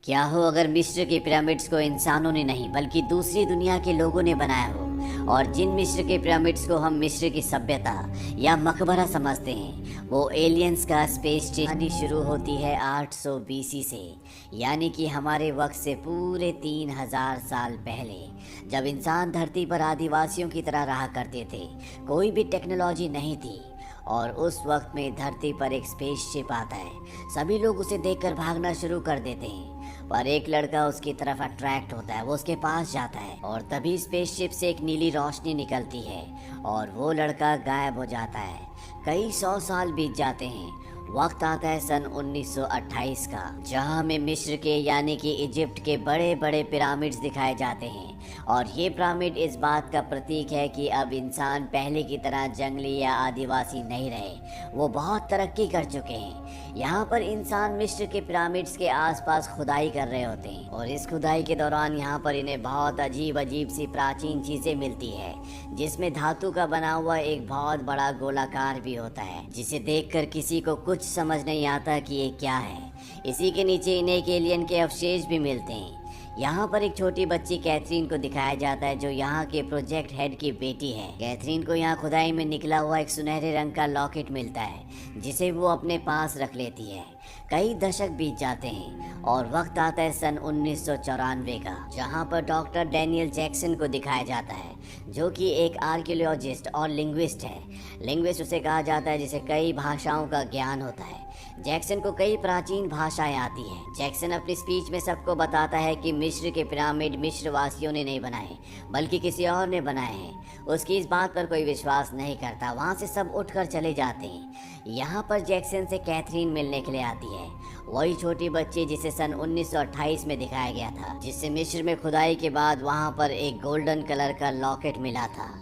क्या हो अगर मिस्र के पिरामिड्स को इंसानों ने नहीं बल्कि दूसरी दुनिया के लोगों ने बनाया हो, और जिन मिस्र के पिरामिड्स को हम मिस्र की सभ्यता या मकबरा समझते हैं वो एलियंस का स्पेस जर्नी शुरू होती है 800 बीसी से, यानी कि हमारे वक्त से पूरे 3000 साल पहले, जब इंसान धरती पर आदिवासियों की तरह रहा करते थे। कोई भी टेक्नोलॉजी नहीं थी और उस वक्त में धरती पर एक स्पेसशिप आता है। सभी लोग उसे देखकर भागना शुरू कर देते हैं, पर एक लड़का उसकी तरफ अट्रैक्ट होता है। वो उसके पास जाता है और तभी स्पेसशिप से एक नीली रोशनी निकलती है और वो लड़का गायब हो जाता है। कई 100 साल बीत जाते हैं। वक्त आता है सन 1928 का, जहां हमें मिस्र के यानी कि इजिप्ट के बड़े बड़े पिरामिड्स दिखाए जाते हैं। और ये पिरामिड इस बात का प्रतीक है कि अब इंसान पहले की तरह जंगली या आदिवासी नहीं रहे, वो बहुत तरक्की कर चुके हैं। यहाँ पर इंसान मिस्र के पिरामिड्स के आसपास खुदाई कर रहे होते हैं और इस खुदाई के दौरान यहाँ पर इन्हें बहुत अजीब अजीब सी प्राचीन चीजें मिलती है, जिसमें धातु का बना हुआ एक बहुत बड़ा गोलाकार भी होता है, जिसे देखकर किसी को कुछ समझ नहीं आता कि ये क्या है। इसी के नीचे इन्हें एक एलियन के अवशेष भी मिलते हैं। यहाँ पर एक छोटी बच्ची कैथरीन को दिखाया जाता है, जो यहाँ के प्रोजेक्ट हेड की बेटी है। कैथरीन को यहाँ खुदाई में निकला हुआ एक सुनहरे रंग का लॉकेट मिलता है, जिसे वो अपने पास रख लेती है। कई दशक बीत जाते हैं और वक्त आता है सन 1994 का, जहाँ पर डॉक्टर डैनियल जैक्सन को दिखाया जाता है, जो कि एक आर्कियोलॉजिस्ट और लिंग्विस्ट है। लिंग्विस्ट उसे कहा जाता है जिसे कई भाषाओं का ज्ञान होता है। जैक्सन को कई प्राचीन भाषाएं आती हैं। जैक्सन अपनी स्पीच में सबको बताता है कि मिस्र के पिरामिड मिस्र वासियों ने नहीं बनाए बल्कि किसी और ने बनाए हैं। उसकी इस बात पर कोई विश्वास नहीं करता। वहाँ से सब उठकर चले जाते हैं। यहाँ पर जैक्सन से कैथरीन मिलने के लिए आती है, वही छोटी बच्ची जिसे सन 1928 में दिखाया गया था, जिससे मिस्र में खुदाई के बाद वहाँ पर एक गोल्डन कलर का लॉकेट मिला था।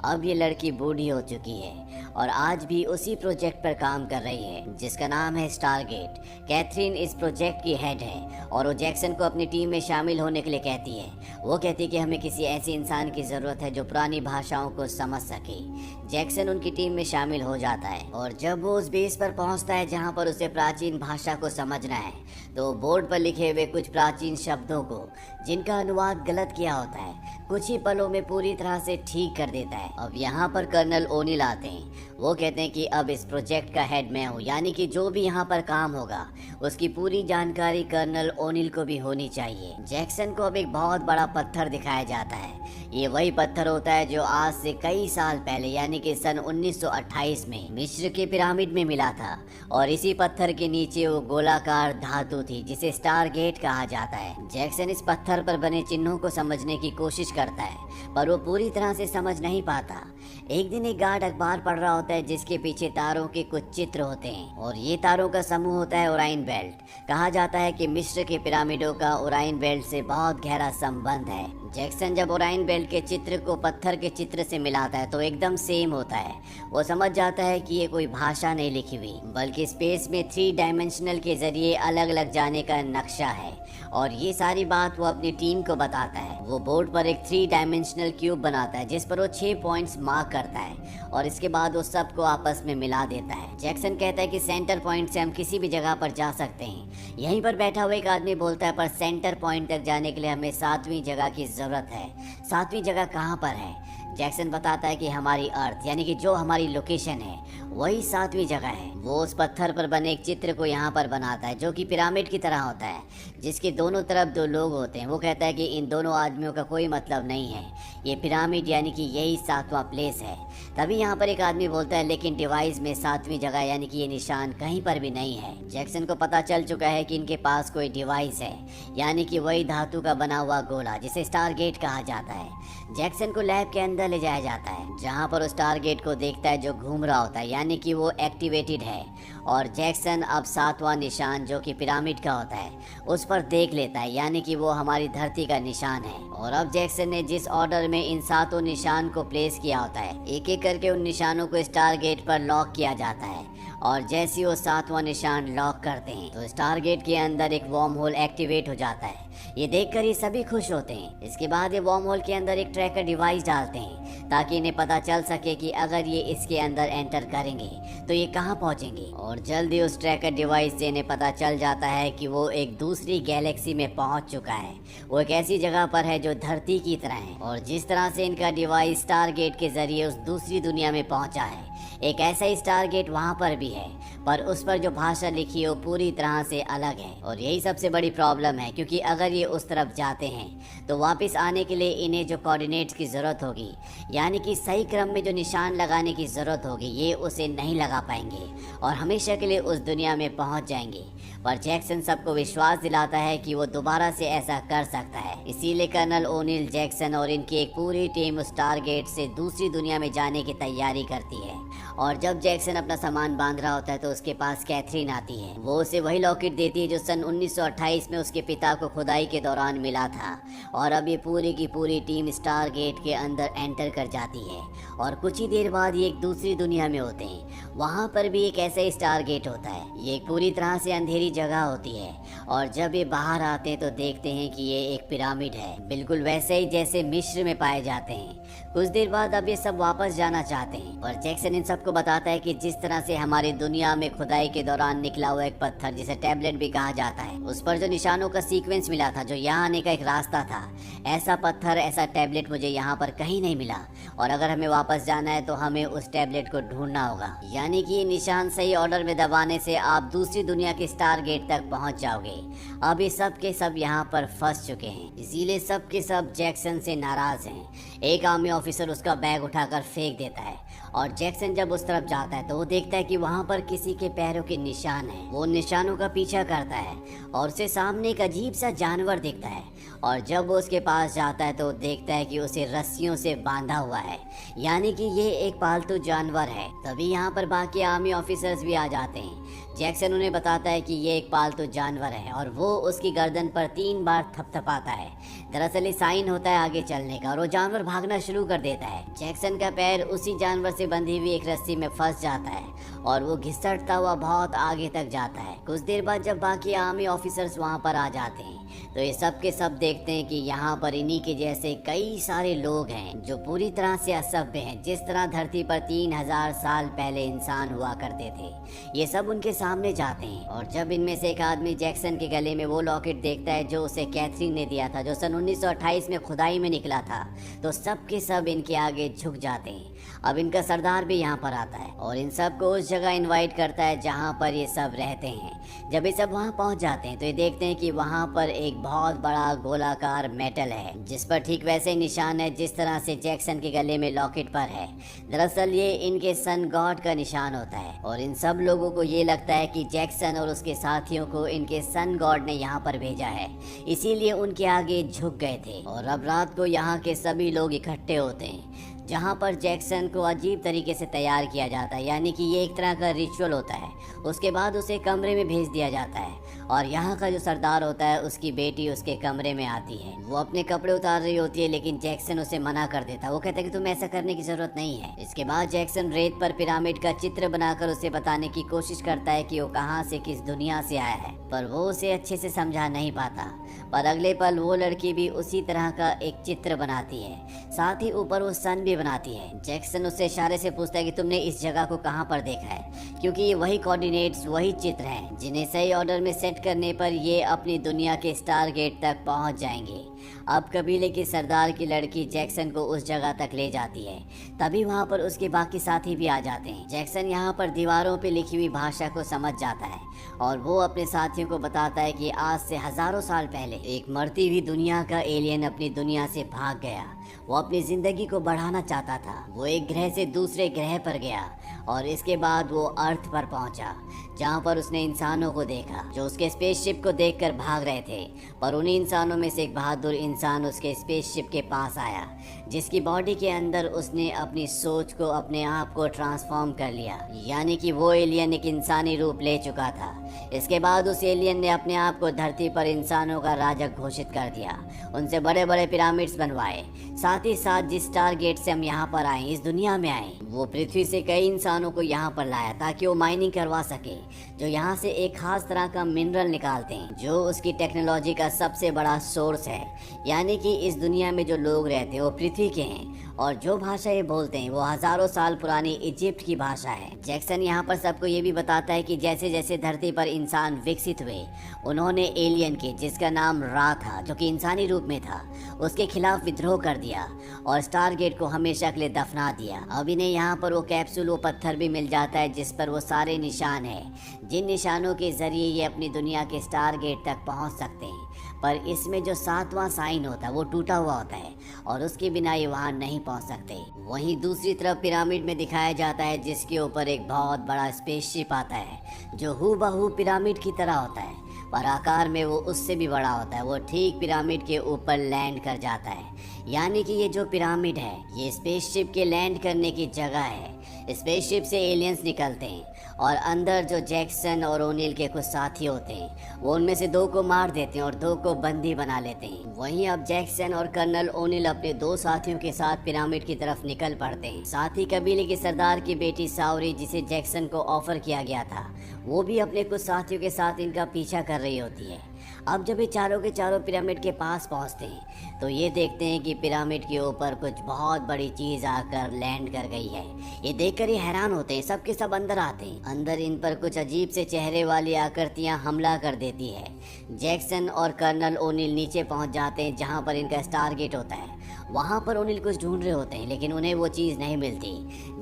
अब ये लड़की बूढ़ी हो चुकी है और आज भी उसी प्रोजेक्ट पर काम कर रही है, जिसका नाम है स्टारगेट। कैथरीन इस प्रोजेक्ट की हेड है और वो जैक्सन को अपनी टीम में शामिल होने के लिए कहती है। वो कहती है कि हमें किसी ऐसे इंसान की ज़रूरत है जो पुरानी भाषाओं को समझ सके। जैक्सन उनकी टीम में शामिल हो जाता है और जब वो उस बेस पर पहुंचता है जहां पर उसे प्राचीन भाषा को समझना है, तो बोर्ड पर लिखे हुए कुछ प्राचीन शब्दों को, जिनका अनुवाद गलत किया होता है, कुछ ही पलों में पूरी तरह से ठीक कर देता है। अब यहाँ पर कर्नल ओनिल आते हैं। वो कहते हैं कि अब इस प्रोजेक्ट का हेड मैं हूँ, यानी कि जो भी यहाँ पर काम होगा उसकी पूरी जानकारी कर्नल ओनिल को भी होनी चाहिए। जैक्सन को अब एक बहुत बड़ा पत्थर दिखाया जाता है। ये वही पत्थर होता है जो आज से कई साल पहले यानी कि सन 1928 में मिस्र के पिरामिड में मिला था, और इसी पत्थर के नीचे वो गोलाकार धातु थी जिसे स्टार गेट कहा जाता है। जैक्सन इस पत्थर पर बने चिन्हों को समझने की कोशिश करता है, पर वो पूरी तरह से समझ नहीं पाता। एक दिन एक गार्ड अखबार पढ़ रहा होता है जिसके पीछे तारों के कुछ चित्र होते हैं, और ये तारों का समूह होता है ओराइन बेल्ट। कहा जाता है कि मिस्र के पिरामिडों का ओराइन बेल्ट से बहुत गहरा संबंध है। जैक्सन जब ओराइन बेल्ट के चित्र को पत्थर के चित्र से मिलाता है तो एकदम सेम होता है। वो समझ जाता है कि ये कोई भाषा नहीं लिखी हुई बल्कि स्पेस में 3 डायमेंशनल के जरिए अलग अलग जाने का नक्शा है, और ये सारी बात वो अपनी टीम को बताता है। वो बोर्ड पर एक 3 डायमेंशनल क्यूब बनाता है जिस पर वो 6 पॉइंट्स मार्क करता है, और इसके बाद वो सबको आपस में मिला देता है। जैक्सन कहता है कि सेंटर पॉइंट से हम किसी भी जगह पर जा सकते हैं। यहीं पर बैठा हुआ एक आदमी बोलता है, पर सेंटर पॉइंट तक जाने के लिए हमें 7वीं जगह की जरूरत है। 7वीं जगह कहाँ पर है? जैक्सन बताता है कि हमारी अर्थ यानी कि जो हमारी लोकेशन है वही 7वीं जगह है। वो उस पत्थर पर बने एक चित्र को यहाँ पर बनाता है जो कि पिरामिड की तरह होता है, जिसके दोनों तरफ 2 लोग होते हैं। वो कहता है कि इन दोनों आदमियों का कोई मतलब नहीं है, ये पिरामिड यानी कि यही 7वां प्लेस है। तभी यहाँ पर एक आदमी बोलता है, लेकिन डिवाइस में 7वीं जगह यानी कि ये निशान कहीं पर भी नहीं है। जैक्सन को पता चल चुका है कि इनके पास कोई डिवाइस है, यानी कि वही धातु का बना हुआ गोला जिसे स्टार गेट कहा जाता है। जैक्सन को लैब के अंदर ले जाया जाता है, जहाँ पर वो स्टार गेट को देखता है जो घूम रहा होता है, यानी कि वो एक्टिवेटेड है। और जैक्सन अब 7वां निशान जो कि पिरामिड का होता है उस पर देख लेता है, यानी कि वो हमारी धरती का निशान है। और अब जैक्सन ने जिस ऑर्डर में इन 7 निशान को प्लेस किया होता है, एक एक करके उन निशानों को स्टार गेट पर लॉक किया जाता है और जैसे ही वो 7वां निशान लॉक करते हैं तो स्टारगेट के अंदर एक वर्म होल एक्टिवेट हो जाता है। ये देखकर ये सभी खुश होते हैं। इसके बाद ये वर्म होल के अंदर एक ट्रैकर डिवाइस डालते हैं ताकि इन्हें पता चल सके कि अगर ये इसके अंदर एंटर करेंगे तो ये कहाँ पहुँचेंगे। और जल्दी उस ट्रैकर डिवाइस से इन्हें पता चल जाता है कि वो एक दूसरी गैलेक्सी में पहुँच चुका है। वो एक ऐसी जगह पर है जो धरती की तरह है, और जिस तरह से इनका डिवाइस स्टारगेट के जरिए उस दूसरी दुनिया में पहुंचा है, एक ऐसा ही स्टारगेट वहां पर भी है, पर उस पर जो भाषा लिखी है वो पूरी तरह से अलग है। और यही सबसे बड़ी प्रॉब्लम है, क्योंकि अगर ये उस तरफ जाते हैं तो वापस आने के लिए इन्हें जो कोऑर्डिनेट्स की ज़रूरत होगी, यानी कि सही क्रम में जो निशान लगाने की ज़रूरत होगी, ये उसे नहीं लगा पाएंगे और हमेशा के लिए उस दुनिया में पहुंच जाएंगे। पर जैक्सन सबको विश्वास दिलाता है कि वो दोबारा से ऐसा कर सकता है। इसीलिए कर्नल ओनिल जैक्सन और इनकी एक पूरी टीम उस टारगेट से दूसरी दुनिया में जाने की तैयारी करती है। और जब जैक्सन अपना सामान बांध रहा होता है तो उसके पास कैथरीन आती है। वो उसे वही लॉकेट देती है जो सन 1928 में उसके पिता को खुदाई के दौरान मिला था। और अब ये पूरी की पूरी टीम स्टारगेट के अंदर एंटर कर जाती है और कुछ ही देर बाद ये एक दूसरी दुनिया में होते हैं। वहाँ पर भी एक ऐसा ही स्टारगेट होता है। ये एक पूरी तरह से अंधेरी जगह होती है और जब ये बाहर आते हैं तो देखते हैं कि ये एक पिरामिड है, बिल्कुल वैसे ही जैसे मिस्र में पाए जाते हैं। कुछ देर बाद अब ये सब वापस जाना चाहते हैं और जैक्सन इन सबको बताता है कि जिस तरह से हमारी दुनिया में खुदाई के दौरान निकला हुआ एक पत्थर जिसे टैबलेट भी कहा जाता है, उस पर जो निशानों का सीक्वेंस मिला था, जो यहाँ आने का एक रास्ता था, ऐसा पत्थर, ऐसा टैबलेट मुझे यहाँ पर कहीं नहीं मिला। और अगर हमें वापस जाना है तो हमें उस टैबलेट को ढूंढना होगा। यानी कि ये निशान सही ऑर्डर में दबाने से आप दूसरी दुनिया के स्टारगेट तक पहुंच जाओगे। अब ये सब के सब यहाँ पर फंस चुके हैं, इसीलिए सब के सब जैक्सन से नाराज हैं। एक आर्मी ऑफिसर उसका बैग उठाकर फेंक देता है और जैक्सन जब उस तरफ जाता है तो वो देखता है कि वहाँ पर किसी के पैरों के निशान हैं। वो निशानों का पीछा करता है और उसे सामने एक अजीब सा जानवर दिखता है और जब वो उसके पास जाता है तो देखता है कि उसे रस्सियों से बांधा हुआ है, यानी कि ये एक पालतू जानवर है। तभी यहाँ पर बाकी आर्मी ऑफिसर्स भी आ जाते हैं। जैक्सन उन्हें बताता है कि ये एक पालतू जानवर है और वो उसकी गर्दन पर 3 बार थपथपाता है। दरअसल ये साइन होता है आगे चलने का और वो जानवर भागना शुरू कर देता है। जैक्सन का पैर उसी जानवर से बंधी हुई एक रस्सी में फंस जाता है और वो घिसटता हुआ बहुत आगे तक जाता है। कुछ देर बाद जब बाकी आर्मी ऑफिसर्स वहाँ पर आ जाते हैं तो ये सब के सब देखते हैं कि यहाँ पर इन्हीं के जैसे कई सारे लोग हैं जो पूरी तरह से असभ्य हैं। जिस तरह धरती पर 3000 साल पहले इंसान हुआ करते थे, ये सब उनके सामने जाते हैं। और जब इनमें से एक आदमी जैक्सन के गले में वो लॉकेट देखता है जो उसे कैथरीन ने दिया था, जो सन 1928 में खुदाई में निकला था, तो सब के सब इनके आगे झुक जाते हैं। अब इनका सरदार भी यहाँ पर आता है और इन सब को उस जगह इनवाइट करता है जहाँ पर ये सब रहते हैं। जब ये सब वहाँ पहुँच जाते हैं तो ये देखते हैं कि वहाँ पर एक बहुत बड़ा गोलाकार मेटल है जिस पर ठीक वैसे ही निशान है जिस तरह से जैक्सन के गले में लॉकेट पर है। दरअसल ये इनके सन गॉड का निशान होता है और इन सब लोगों को ये लगता है कि जैक्सन और उसके साथियों को इनके सन गॉड ने यहाँ पर भेजा है, इसीलिए उनके आगे झुक गए थे। और अब रात को यहाँ के सभी लोग इकट्ठे होते हैं जहाँ पर जैक्सन को अजीब तरीके से तैयार किया जाता है, यानी कि ये एक तरह का रिचुअल होता है। उसके बाद उसे कमरे में भेज दिया जाता है और यहाँ का जो सरदार होता है उसकी बेटी उसके कमरे में आती है। वो अपने कपड़े उतार रही होती है लेकिन जैक्सन उसे मना कर देता है। वो कहता है कि तुम्हें ऐसा करने की जरूरत नहीं है। इसके बाद जैक्सन रेत पर पिरामिड का चित्र बनाकर उसे बताने की कोशिश करता है कि वो कहाँ से किस दुनिया से आया है, पर वो उसे अच्छे से समझा नहीं पाता। पर अगले पल वो लड़की भी उसी तरह का एक चित्र बनाती है, साथ ही ऊपर वो सन भी बनाती है। जैक्सन उससे इशारे से पूछता है कि तुमने इस जगह को कहाँ पर देखा है, क्योंकि ये वही कोऑर्डिनेट्स, वही चित्र हैं जिन्हें सही ऑर्डर में सेट करने पर ये अपनी दुनिया के स्टारगेट तक पहुँच जाएंगे। अब कबीले के सरदार की लड़की जैक्सन को उस जगह तक ले जाती है। तभी वहाँ पर उसके बाकी साथी भी आ जाते हैं। जैक्सन यहाँ पर दीवारों पे लिखी हुई भाषा को समझ जाता है और वो अपने साथियों को बताता है कि आज से हजारों साल पहले एक मरती हुई दुनिया का एलियन अपनी दुनिया से भाग गया। वो अपनी जिंदगी को बढ़ाना चाहता था। वो एक ग्रह से दूसरे ग्रह पर गया और इसके बाद वो अर्थ पर पहुंचा, जहां पर उसने इंसानों को देखा जो उसके स्पेसशिप को देखकर भाग रहे थे। पर उन्हीं इंसानों में से एक बहादुर इंसान उसके स्पेसशिप के पास आया, जिसकी बॉडी के अंदर उसने अपनी सोच को, अपने आप को ट्रांसफॉर्म कर लिया। यानी कि वो एलियन एक इंसानी रूप ले चुका था था। इसके बाद उस एलियन ने अपने आप को धरती पर इंसानों का राजा घोषित कर दिया, उनसे बड़े बड़े पिरामिड्स बनवाए। साथ ही साथ जिस टारगेट से हम यहाँ पर आए, इस दुनिया में आए, वो पृथ्वी से कई इंसानों को यहाँ पर लाया ताकि वो माइनिंग करवा सके, जो यहाँ से एक खास तरह का मिनरल निकालते हैं जो उसकी टेक्नोलॉजी का सबसे बड़ा सोर्स है। यानी कि इस दुनिया में जो लोग रहते हैं वो पृथ्वी के हैं और जो भाषा ये बोलते हैं वो हजारों साल पुरानी इजिप्ट की भाषा है। जैक्सन यहाँ पर सबको ये भी बताता है कि जैसे जैसे धरती पर इंसान विकसित हुए, उन्होंने एलियन के, जिसका नाम रा था, जो कि इंसानी रूप में था, उसके खिलाफ विद्रोह कर दिया और स्टारगेट को हमेशा के लिए दफना दिया। अब इन्हें यहाँ पर वो कैप्सूल, वो पत्थर भी मिल जाता है जिस पर वो सारे निशान है, जिन निशानों के जरिए ये अपनी दुनिया के स्टारगेट तक पहुँच सकते हैं। पर इसमें जो 7वां साइन होता है वो टूटा हुआ होता है और उसके बिना ये वहाँ नहीं पहुँच सकते। वहीं दूसरी तरफ पिरामिड में दिखाया जाता है जिसके ऊपर एक बहुत बड़ा स्पेसशिप आता है जो हूबहू पिरामिड की तरह होता है, पर आकार में वो उससे भी बड़ा होता है। वो ठीक पिरामिड के ऊपर लैंड कर जाता है। यानी कि ये जो पिरामिड है ये स्पेसशिप के लैंड करने की जगह है। स्पेसशिप से एलियंस निकलते हैं और अंदर जो जैक्सन और ओनिल के कुछ साथी होते हैं वो उनमें से 2 को मार देते हैं और 2 को बंदी बना लेते हैं। वहीं अब जैक्सन और कर्नल ओनिल अपने 2 साथियों के साथ पिरामिड की तरफ निकल पड़ते हैं। साथ ही कबीले के सरदार की बेटी सावरी, जिसे जैक्सन को ऑफर किया गया था, वो भी अपने कुछ साथियों के साथ इनका पीछा कर रही होती है। अब जब ये चारों के चारों पिरामिड के पास पहुंचते हैं तो ये देखते हैं कि पिरामिड के ऊपर कुछ बहुत बड़ी चीज आकर लैंड कर गई है। ये देखकर ये हैरान होते हैं, सब के सब अंदर आते हैं। अंदर इन पर कुछ अजीब से चेहरे वाली आकृतियां हमला कर देती है। जैक्सन और कर्नल ओनिल नीचे पहुंच जाते हैं जहां पर इनका स्टारगेट होता है। वहां पर ओनिल कुछ ढूंढ रहे होते हैं लेकिन उन्हें वो चीज़ नहीं मिलती।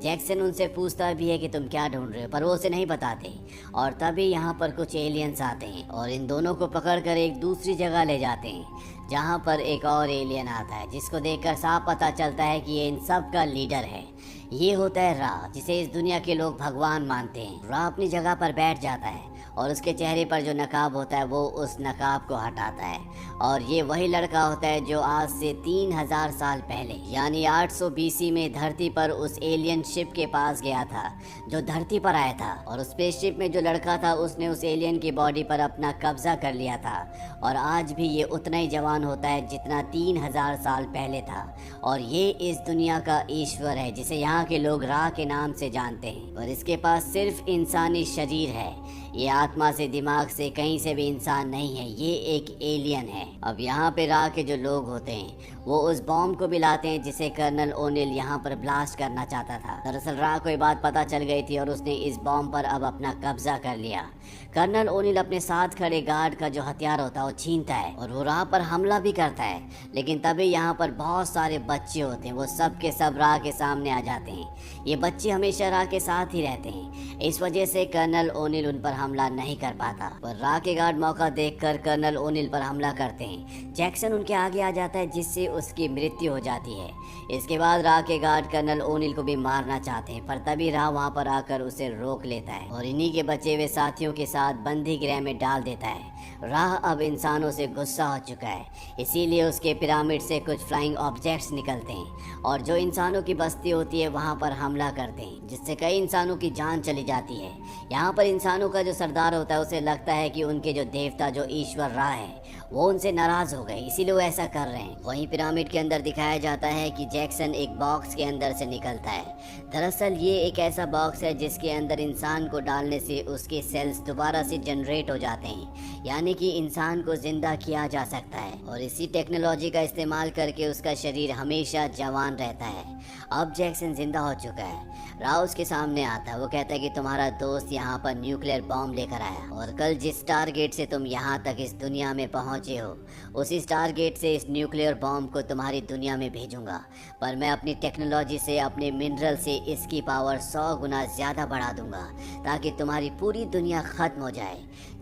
जैक्सन उनसे पूछता भी है कि तुम क्या ढूंढ रहे हो, पर वो उसे नहीं बताते। और तभी यहाँ पर कुछ एलियंस आते हैं और इन दोनों को पकड़कर एक दूसरी जगह ले जाते हैं जहाँ पर एक और एलियन आता है जिसको देखकर साफ पता चलता है कि ये इन सब का लीडर है। ये होता है रा, जिसे इस दुनिया के लोग भगवान मानते हैं। रा अपनी जगह पर बैठ जाता है और उसके चेहरे पर जो नकाब होता है वो उस नकाब को हटाता है और ये वही लड़का होता है जो आज से 3000 साल पहले यानी 800 BC में धरती पर उस एलियन शिप के पास गया था जो धरती पर आया था। और उस स्पेसशिप में जो लड़का था उसने उस एलियन की बॉडी पर अपना कब्जा कर लिया था और आज भी ये उतना ही जवान होता है जितना 3000 साल पहले था। और ये इस दुनिया का ईश्वर है जिसे यहाँ के लोग रा के नाम से जानते हैं। और इसके पास सिर्फ इंसानी शरीर है, ये आत्मा से, दिमाग से, कहीं से भी इंसान नहीं है, ये एक एलियन है। अब यहाँ पे रा के जो लोग होते हैं वो उस बॉम्ब को भी लाते हैं जिसे कर्नल ओनिल यहाँ पर ब्लास्ट करना चाहता था। दरअसल रा को ये बात पता चल गई थी और उसने इस बॉम्ब पर अब अपना कब्जा कर लिया। कर्नल ओनिल अपने साथ खड़े गार्ड का जो हथियार होता है वो छीनता है और वो रा पर हमला भी करता है, लेकिन तभी यहाँ पर बहुत सारे बच्चे होते हैं, वो सब के सब रा के सामने आ जाते हैं। ये बच्चे हमेशा रा के साथ ही रहते हैं, इस वजह से कर्नल ओनिल उन पर हमला नहीं कर पाता। पर रा के गार्ड मौका देखकर कर्नल ओनिल पर हमला करते हैं। जैक्सन उनके आगे आ जाता है जिससे उसकी मृत्यु हो जाती है। इसके बाद रा के गार्ड कर्नल ओनिल को भी मारना चाहते हैं, पर तभी रा वहां पर आकर उसे रोक लेता है और इन्हीं के बचे हुए साथियों के साथ बंदी गृह में डाल देता है। राह अब इंसानों से गुस्सा हो चुका है, इसीलिए उसके पिरामिड से कुछ फ्लाइंग ऑब्जेक्ट्स निकलते हैं और जो इंसानों की बस्ती होती है वहां पर हमला करते हैं, जिससे कई इंसानों की जान चली जाती है। यहाँ पर इंसानों का जो सरदार होता है उसे लगता है कि उनके जो देवता, जो ईश्वर रा है, वो उनसे नाराज हो गए, इसीलिए वो ऐसा कर रहे हैं। वहीं पिरामिड के अंदर दिखाया जाता है कि जैक्सन एक बॉक्स के अंदर से निकलता है। दरअसल ये एक ऐसा बॉक्स है जिसके अंदर इंसान को डालने से उसके सेल्स दोबारा से जनरेट हो जाते हैं, यानी कि इंसान को जिंदा किया जा सकता है और इसी टेक्नोलॉजी का इस्तेमाल करके उसका शरीर हमेशा जवान रहता है। अब जैक्सन जिंदा हो चुका है। राव उसके सामने आता है, वो कहता है कि तुम्हारा दोस्त यहाँ पर न्यूक्लियर बॉम्ब लेकर आया और कल जिस टारगेट से तुम यहाँ तक इस दुनिया में पहुँचे हो उसी टारगेट से इस न्यूक्लियर बॉम्ब को तुम्हारी दुनिया में भेजूंगा, पर मैं अपनी टेक्नोलॉजी से, अपने मिनरल से इसकी पावर 100 गुना ज़्यादा बढ़ा दूंगा ताकि तुम्हारी पूरी दुनिया ख़त्म हो जाए।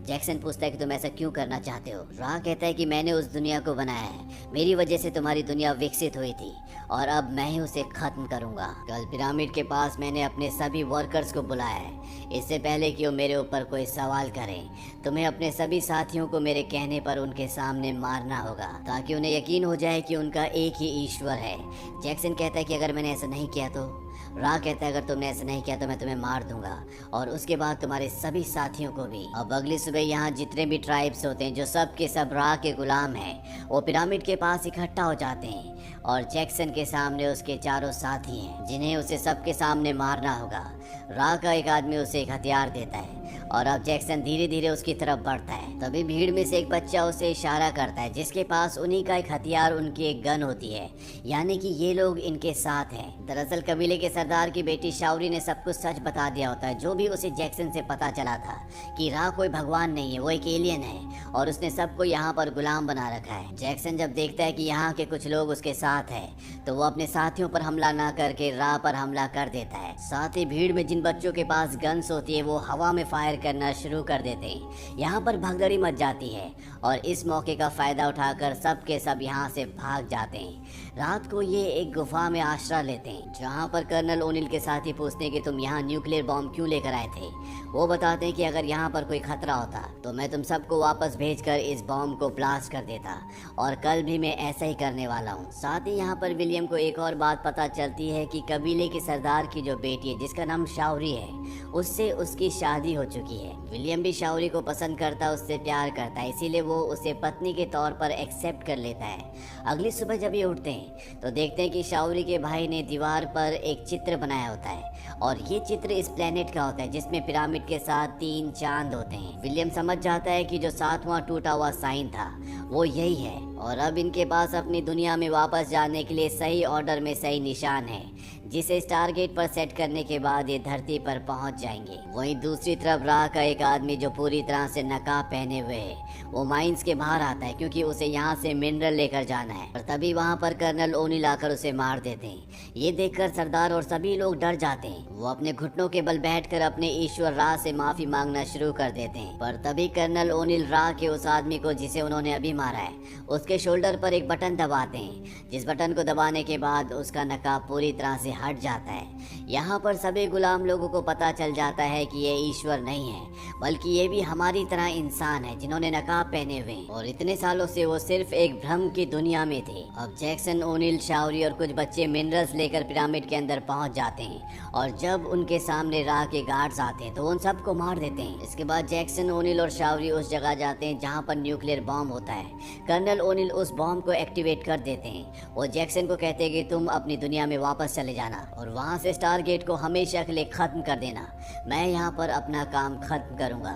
जैक्सन पूछता है कि तुम ऐसा क्यों करना चाहते हो। राह कहता है कि मैंने उस दुनिया को बनाया है, मेरी वजह से तुम्हारी दुनिया विकसित हुई थी और अब मैं ही उसे खत्म करूंगा। कल पिरामिड के पास मैंने अपने सभी वर्कर्स को बुलाया है, इससे पहले कि वो मेरे ऊपर कोई सवाल करें। तुम्हें अपने सभी साथियों को मेरे कहने पर उनके सामने मारना होगा ताकि उन्हें यकीन हो जाए कि उनका एक ही ईश्वर है। जैक्सन कहता है कि अगर मैंने ऐसा नहीं किया तो रा कहता है अगर तुमने ऐसा नहीं किया तो मैं तुम्हें मार दूंगा और उसके बाद तुम्हारे सभी साथियों को भी। अब अगली सुबह यहाँ जितने भी ट्राइब्स होते हैं जो सब के सब रा के गुलाम हैं वो पिरामिड के पास इकट्ठा हो जाते हैं और जैक्सन के सामने उसके चारों साथी हैं जिन्हें उसे सबके सामने मारना होगा। रा का एक आदमी उसे एक हथियार देता है और अब जैक्सन धीरे धीरे उसकी तरफ बढ़ता है। तभी भीड़ में से एक बच्चा उसे इशारा करता है जिसके पास उन्हीं का एक हथियार उनकी एक गन होती है, यानी कि ये लोग इनके साथ हैं। दरअसल कबीले के सरदार की बेटी शावरी ने सब कुछ सच बता दिया होता है जो भी उसे जैक्सन से पता चला था कि रा कोई भगवान नहीं है, वो एक एलियन है और उसने सबको यहाँ पर गुलाम बना रखा है। जैक्सन जब देखता है कि यहाँ के कुछ लोग उसके साथ है तो वो अपने साथियों पर हमला ना करके रा पर हमला कर देता है। साथ ही भीड़ में जिन बच्चों के पास गन्स होती है वो हवा में फायर करना शुरू कर देते हैं। यहाँ पर भगदड़ी मच जाती है और इस मौके का फायदा उठाकर सब के सब यहाँ से भाग जाते हैं। रात को ये एक गुफा में आश्रय लेते हैं जहाँ पर कर्नल ओनिल के साथी पूछते हैं कि तुम यहाँ न्यूक्लियर बॉम्ब क्यों लेकर आए थे। वो बताते हैं कि अगर यहाँ पर कोई खतरा होता तो मैं तुम सबको वापस भेजकर इस बॉम्ब को ब्लास्ट कर देता और कल भी मैं ऐसा ही करने वाला हूँ। साथ ही यहाँ पर विलियम को एक और बात पता चलती है कि कबीले के सरदार की जो बेटी है जिसका नाम शावरी है उससे उसकी शादी हो चुकी है। विलियम भी शावरी को पसंद करता है, उससे प्यार करता है, इसीलिए वो उसे पत्नी के तौर पर एक्सेप्ट कर लेता है। अगली सुबह जब ये उठते हैं तो देखते हैं कि शावरी के भाई ने दीवार पर एक चित्र बनाया होता है और ये चित्र इस प्लेनेट का होता है जिसमें पिरामिड के साथ 3 चांद होते हैं। विलियम समझ जाता है कि जो 7वां टूटा हुआ साइन था वो यही है और अब इनके पास अपनी दुनिया में वापस जाने के लिए सही ऑर्डर में सही निशान है जिसे स्टारगेट पर सेट करने के बाद ये धरती पर पहुंच जाएंगे। वहीं दूसरी तरफ राह का एक आदमी जो पूरी तरह से नकाब पहने हुए है वो माइंस के बाहर आता है क्योंकि उसे यहाँ से मिनरल लेकर जाना है। और तभी वहाँ पर कर्नल ओनिल आकर उसे मार देते हैं। ये देखकर सरदार और सभी लोग डर जाते हैं। वो अपने घुटनों के बल बैठकर अपने ईश्वर राह से माफी मांगना शुरू कर देते हैं। पर तभी कर्नल ओनिल राह के उस आदमी को जिसे उन्होंने अभी मारा है उसके शोल्डर पर एक बटन दबाते हैं, जिस बटन को दबाने के बाद उसका नकाब पूरी तरह से हट जाता है। यहाँ पर सभी गुलाम लोगों को पता चल जाता है कि ये ईश्वर नहीं है बल्कि ये भी हमारी तरह इंसान है जिन्होंने नकाब पहने हुए और इतने सालों से वो सिर्फ एक भ्रम की दुनिया में थे। अब जैक्सन, ओनिल, शावरी और कुछ बच्चे मिनरल्स लेकर पिरामिड के अंदर पहुंच जाते हैं और जब उनके सामने राह के गार्ड्स आते हैं तो उन सबको मार देते हैं। इसके बाद जैक्सन, ओनिल और शावरी उस जगह जाते हैं जहाँ पर न्यूक्लियर बॉम्ब होता है। कर्नल ओनिल उस बॉम्ब को एक्टिवेट कर देते हैं। वो जैक्सन को कहते हैं कि तुम अपनी दुनिया में वापस चले जाना और वहाँ से स्टारगेट को हमेशा के लिए खत्म कर देना। मैं यहाँ पर अपना काम खत्म करूंगा,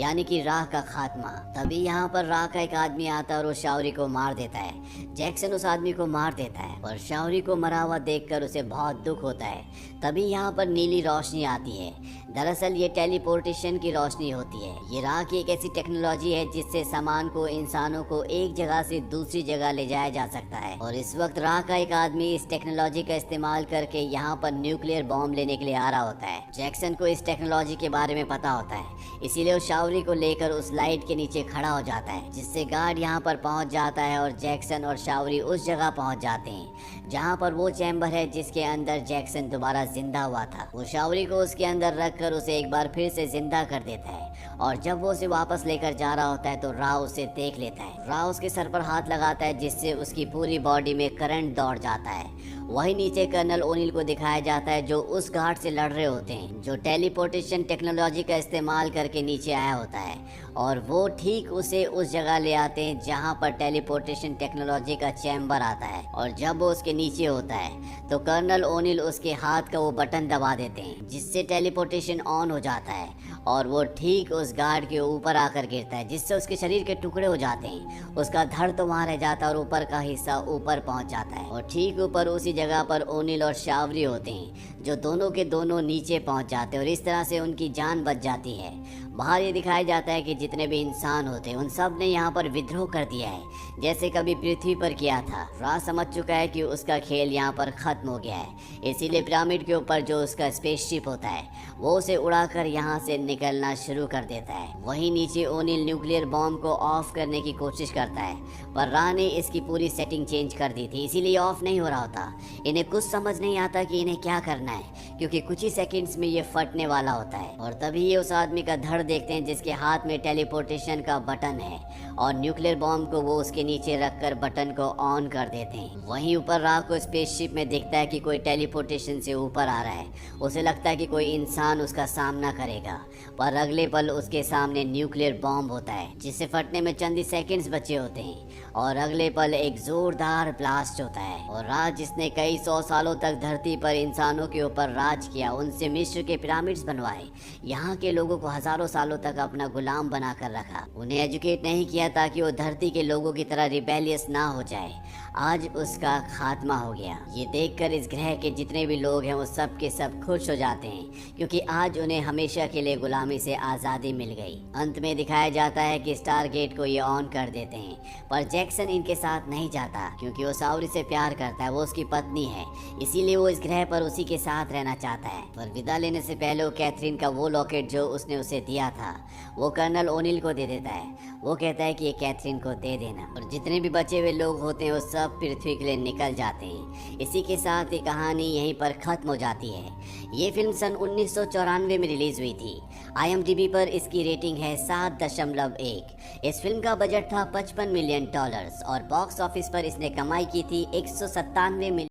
यानी कि राह का खात्मा। तभी यहाँ पर राह का एक आदमी आता है और उस शावरी को मार देता है। जैक्सन उस आदमी को मार देता है और शावरी को मरा हुआ देखकर उसे बहुत दुख होता है। तभी यहाँ पर नीली रोशनी आती है। दरअसल ये टेलीपोर्टेशन की रोशनी होती है। ये राह की एक ऐसी टेक्नोलॉजी है जिससे सामान को, इंसानों को एक जगह से दूसरी जगह ले जाया जा सकता है और इस वक्त राह का एक आदमी इस टेक्नोलॉजी का इस्तेमाल करके यहाँ पर न्यूक्लियर बॉम्ब लेने के लिए आ रहा होता है। जैक्सन को इस टेक्नोलॉजी के बारे में पता होता है, इसीलिए वो शावरी को लेकर उस लाइट के नीचे खड़ा हो जाता है जिससे गार्ड यहाँ पर पहुँच जाता है और जैक्सन और शावरी उस जगह पहुँच जाते हैं जहाँ पर वो चैम्बर है जिसके अंदर जैक्सन दोबारा जिंदा हुआ था। वो शावरी को उसके अंदर रखकर उसे एक बार फिर से जिंदा कर देता है और जब वो उसे वापस लेकर जा रहा होता है तो रा उसे देख लेता है। रा उसके सर पर हाथ लगाता है जिससे उसकी पूरी बॉडी में करंट दौड़ जाता है। वहीं नीचे कर्नल ओनिल को दिखाया जाता है जो उस गार्ड से लड़ रहे होते हैं जो टेलीपोर्टेशन टेक्नोलॉजी का इस्तेमाल करके नीचे आया होता है और वो ठीक उसे उस जगह ले आते हैं जहां पर टेलीपोर्टेशन टेक्नोलॉजी का चैम्बर आता है और जब वो उसके नीचे होता है तो कर्नल ओनिल उसके हाथ का वो बटन दबा देते हैं जिससे टेलीपोर्टेशन ऑन हो जाता है और वो ठीक उस गार्ड के ऊपर आकर गिरता है जिससे उसके शरीर के टुकड़े हो जाते हैं। उसका धड़ तो वहां रह जाता है और ऊपर का हिस्सा ऊपर पहुंच जाता है और ठीक ऊपर उसी जगह पर ओनिल और शावरी होते हैं जो दोनों के दोनों नीचे पहुंच जाते हैं और इस तरह से उनकी जान बच जाती है। बाहर ये दिखाया जाता है कि जितने भी इंसान होते हैं उन सब ने यहाँ पर विद्रोह कर दिया है जैसे कभी पृथ्वी पर किया था। रा समझ चुका है कि उसका खेल यहाँ पर खत्म हो गया है, इसीलिए पिरामिड के ऊपर जो उसका स्पेसशिप होता है वो उसे उड़ाकर यहाँ से निकलना शुरू कर देता है। वहीं नीचे ओनिल न्यूक्लियर बॉम्ब को ऑफ करने की कोशिश करता है पर रा ने इसकी पूरी सेटिंग चेंज कर दी थी इसीलिए ऑफ नहीं हो रहा होता। इन्हें कुछ समझ नहीं आता कि इन्हें क्या करना है क्योंकि कुछ ही सेकंड्स में ये फटने वाला होता है और तभी ये उस आदमी का धड़ देखते हैं जिसके हाथ में टेलीपोर्टेशन का बटन है और न्यूक्लियर बॉम्ब को वो उसके नीचे रखकर बटन को ऑन कर देते हैं। वहीं ऊपर राह को स्पेसशिप में दिखता है कि कोई टेलीपोर्टेशन से ऊपर आ रहा है। उसे लगता है कि कोई इंसान उसका सामना करेगा, पर अगले पल उसके सामने न्यूक्लियर बॉम्ब होता है जिसे फटने में चंद ही सेकंड्स बचे होते हैं और अगले पल एक जोरदार ब्लास्ट होता है। और राज जिसने कई 100 सालों तक धरती पर इंसानों के ऊपर राज किया, उनसे मिस्र के पिरामिड्स बनवाए, यहाँ के लोगों को हजारों सालों तक अपना गुलाम बनाकर रखा, उन्हें एजुकेट नहीं किया ताकि वो धरती के लोगों की तरह रिबेलियस ना हो जाए, आज उसका खात्मा हो गया। ये देखकर इस ग्रह के जितने भी लोग हैं वो सब के सब खुश हो जाते हैं क्योंकि आज उन्हें हमेशा के लिए गुलामी से आज़ादी मिल गई। अंत में दिखाया जाता है कि स्टारगेट को ये ऑन कर देते हैं, पर जैक्सन इनके साथ नहीं जाता क्योंकि वो साउरी से प्यार करता है, वो उसकी पत्नी है, इसीलिए वो इस ग्रह पर उसी के साथ रहना चाहता है। पर विदा लेने से पहले वो कैथरीन का वो लॉकेट जो उसने उसे दिया था वो कर्नल ओनिल को दे देता है। वो कहता है कि ये कैथरीन को दे देना। और जितने भी बचे हुए लोग होते हैं वो सब पृथ्वी के लिए निकल जाते हैं। इसी के साथ ये कहानी यहीं पर खत्म हो जाती है। ये फिल्म सन 1994 में रिलीज हुई थी। IMDb पर इसकी रेटिंग है 7.1। इस फिल्म का बजट था $55 मिलियन और बॉक्स ऑफिस पर इसने कमाई की थी 197 मिलियन।